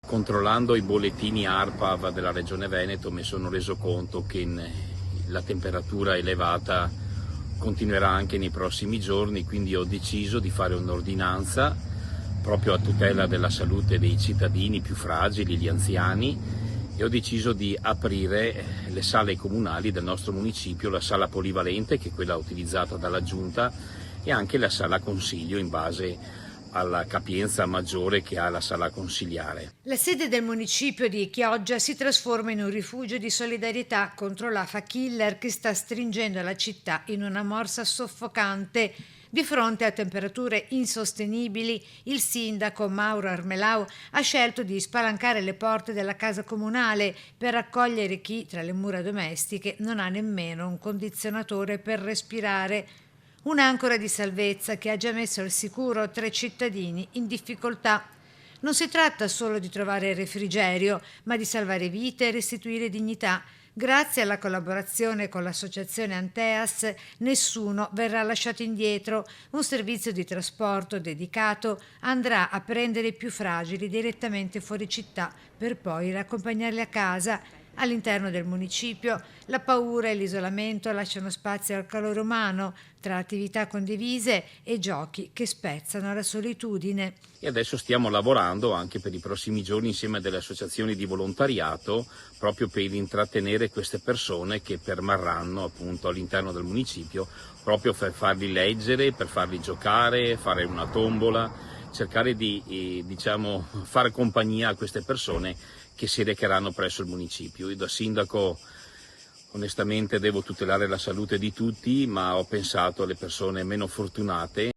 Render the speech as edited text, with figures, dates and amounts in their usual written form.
Controllando i bollettini ARPAV della Regione Veneto mi sono reso conto che la temperatura elevata continuerà anche nei prossimi giorni, quindi ho deciso di fare un'ordinanza proprio a tutela della salute dei cittadini più fragili, gli anziani, e ho deciso di aprire le sale comunali del nostro municipio, la sala polivalente, che è quella utilizzata dalla Giunta, e anche la sala consiglio in base alla capienza maggiore che ha la sala consiliare. La sede del municipio di Chioggia si trasforma in un rifugio di solidarietà contro l'afa killer che sta stringendo la città in una morsa soffocante. Di fronte a temperature insostenibili, il sindaco Mauro Armelau ha scelto di spalancare le porte della casa comunale per accogliere chi, tra le mura domestiche, non ha nemmeno un condizionatore per respirare. Un'ancora di salvezza che ha già messo al sicuro 3 cittadini in difficoltà. Non si tratta solo di trovare refrigerio, ma di salvare vite e restituire dignità. Grazie alla collaborazione con l'associazione Anteas, nessuno verrà lasciato indietro. Un servizio di trasporto dedicato andrà a prendere i più fragili direttamente fuori città per poi raccompagnarli a casa. All'interno del municipio la paura e l'isolamento lasciano spazio al calore umano, tra attività condivise e giochi che spezzano la solitudine. E adesso stiamo lavorando anche per i prossimi giorni insieme a delle associazioni di volontariato proprio per intrattenere queste persone che permarranno appunto all'interno del municipio, proprio per farli leggere, per farli giocare, fare una tombola, cercare di fare compagnia a queste persone che si recheranno presso il municipio. Io da sindaco onestamente devo tutelare la salute di tutti, ma ho pensato alle persone meno fortunate